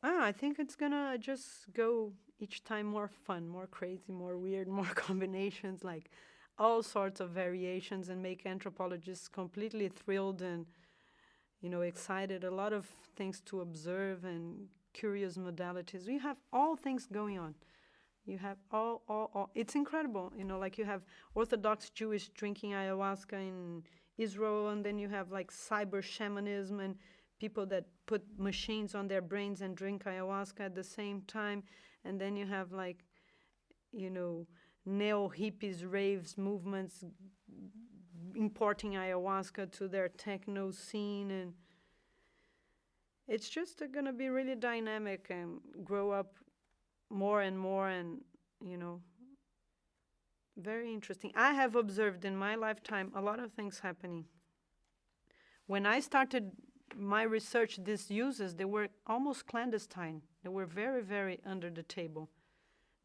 I think it's gonna just go each time more fun, more crazy, more weird, more combinations, like all sorts of variations, and make anthropologists completely thrilled and excited. A lot of things to observe and curious modalities. We have all things going on. You have all. It's incredible. Like you have Orthodox Jewish drinking ayahuasca in Israel, and then you have like cyber shamanism and people that put machines on their brains and drink ayahuasca at the same time. And then you have like, you know, neo hippies, raves, movements importing ayahuasca to their techno scene. And it's just going to be really dynamic and grow up more and more, and you know very interesting. I have observed in my lifetime a lot of things happening. When I started my research, these uses, they were almost clandestine. They were very, very under the table.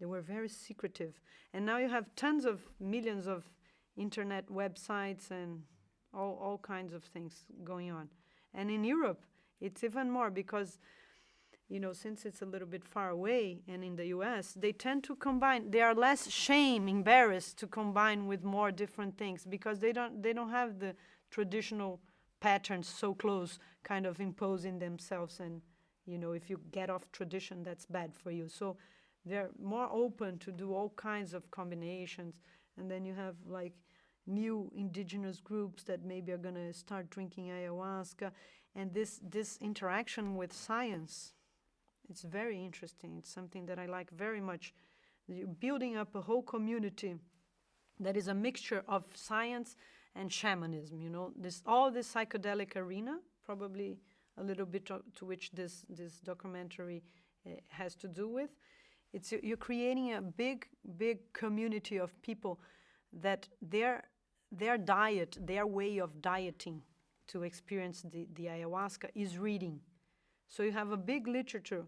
They were very secretive. And now you have tons of millions of internet websites and all kinds of things going on. And in Europe, it's even more because since it's a little bit far away, and in the US, they tend to combine. They are less embarrassed to combine with more different things because they don't have the traditional patterns so close, kind of imposing themselves. And if you get off tradition, that's bad for you. So they're more open to do all kinds of combinations. And then you have like new indigenous groups that maybe are going to start drinking ayahuasca, and this interaction with science. It's very interesting. It's something that I like very much. You're building up a whole community that is a mixture of science and shamanism. This psychedelic arena, probably a little bit to which this documentary has to do with. You're creating a big community of people that their diet, their way of dieting to experience the ayahuasca is reading. So you have a big literature.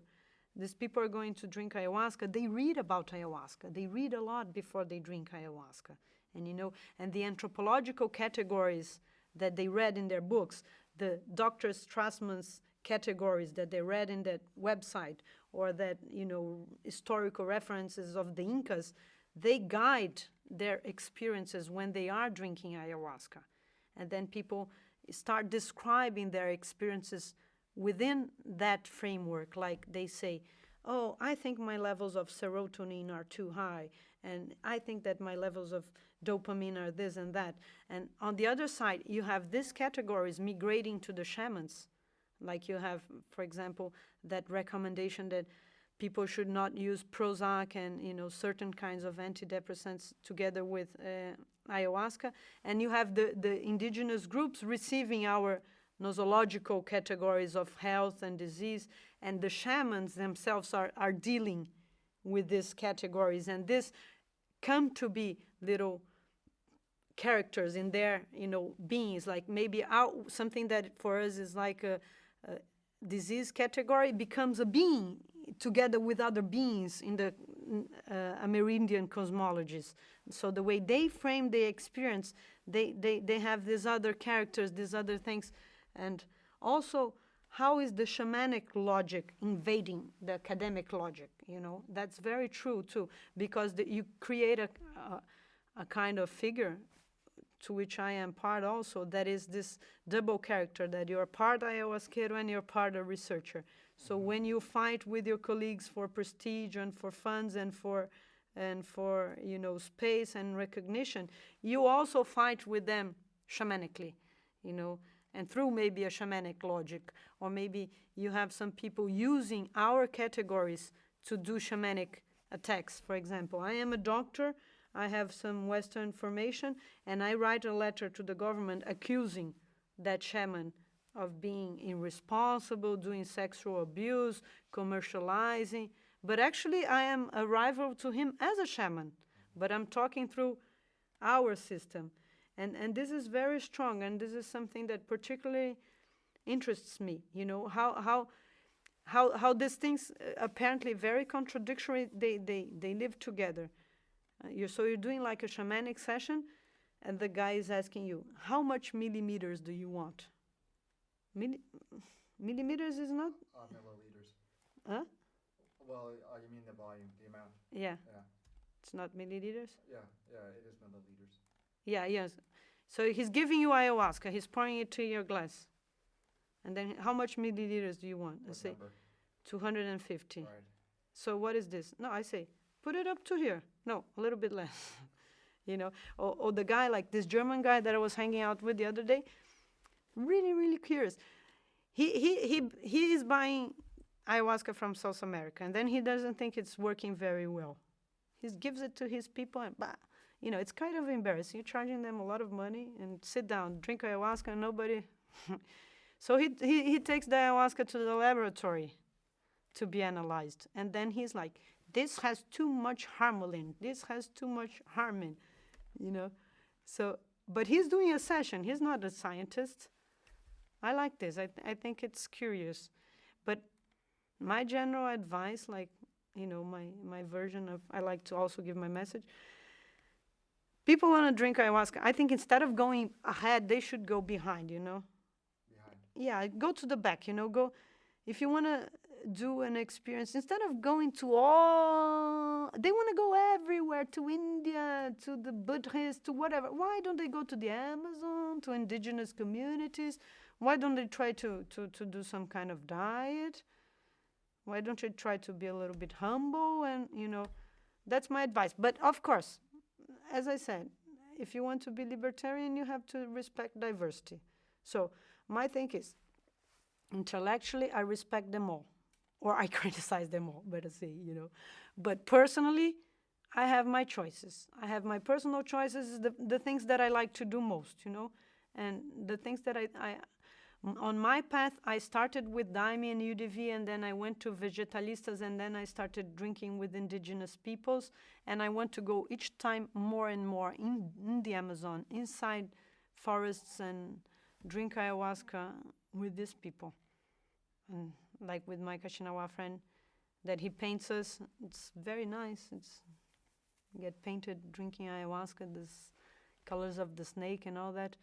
These people are going to drink ayahuasca. They read about ayahuasca. They read a lot before they drink ayahuasca. And the anthropological categories that they read in their books, the Dr. Strassman's categories that they read in that website, or that, historical references of the Incas, they guide their experiences when they are drinking ayahuasca. And then people start describing their experiences within that framework. Like they say, oh, I think my levels of serotonin are too high, and I think that my levels of dopamine are this and that. And on the other side, you have these categories migrating to the shamans. Like you have, for example, that recommendation that people should not use Prozac and certain kinds of antidepressants together with ayahuasca. And you have the indigenous groups receiving our nosological categories of health and disease, and the shamans themselves are dealing with these categories, and this come to be little characters in their beings. Like maybe something that for us is like a disease category becomes a being together with other beings in the Amerindian cosmologies. So the way they frame the experience, they have these other characters, these other things. And also, how is the shamanic logic invading the academic logic? That's very true too, because you create a kind of figure to which I am part also, that is this double character, that you're part ayahuasquero and you're part a researcher. So when you fight with your colleagues for prestige and for funds and for space and recognition, you also fight with them shamanically, and through maybe a shamanic logic. Or maybe you have some people using our categories to do shamanic attacks. For example, I am a doctor, I have some Western formation, and I write a letter to the government accusing that shaman of being irresponsible, doing sexual abuse, commercializing. But actually, I am a rival to him as a shaman, but I'm talking through our system. And this is very strong, and this is something that particularly interests me. How these things apparently very contradictory, they live together. You're doing like a shamanic session, and the guy is asking you, how much millimeters do you want? Millimeters is not? Milliliters. Huh? you mean the volume, the amount? Yeah. Yeah. It's not milliliters? Yeah, it is milliliters. Yeah, yes. So he's giving you ayahuasca. He's pouring it to your glass. And then how much milliliters do you want? I What say number? 250. Right. So what is this? No, I say, put it up to here. No, a little bit less. You know, or the guy, like this German guy that I was hanging out with the other day, really, really curious. He is buying ayahuasca from South America, and then he doesn't think it's working very well. He gives it to his people, and bah, you know, it's kind of embarrassing. You're charging them a lot of money, and sit down, drink ayahuasca, and nobody. So he takes the ayahuasca to the laboratory to be analyzed, and then he's like, this has too much harmaline. This has too much harmine, you know. So, but he's doing a session. He's not a scientist. I like this. I think it's curious. But my general advice, like, you know, my version of, I like to also give my message. People want to drink ayahuasca. I think instead of going ahead, they should go behind, you know. Behind. Yeah, go to the back, you know. Go, if you want to do an experience, instead of going to all, they want to go everywhere, to India, to the Buddhists, to whatever. Why don't they go to the Amazon, to indigenous communities? Why don't they try to do some kind of diet? Why don't you try to be a little bit humble? And, you know, that's my advice. But of course, as I said, if you want to be libertarian, you have to respect diversity. So my thing is, intellectually, I respect them all. Or I criticize them all, better say, you know. But personally, I have my choices. I have my personal choices, the things that I like to do most, you know. And the things that on my path, I started with Daime and UDV, and then I went to Vegetalistas, and then I started drinking with indigenous peoples. And I want to go each time more and more in the Amazon, inside forests, and drink ayahuasca with these people. And like with my Kashinawa friend, that he paints us, it's very nice. It's get painted drinking ayahuasca, these colors of the snake and all that.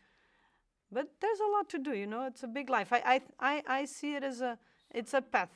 But there's a lot to do, you know. It's a big life. I see it as it's a path.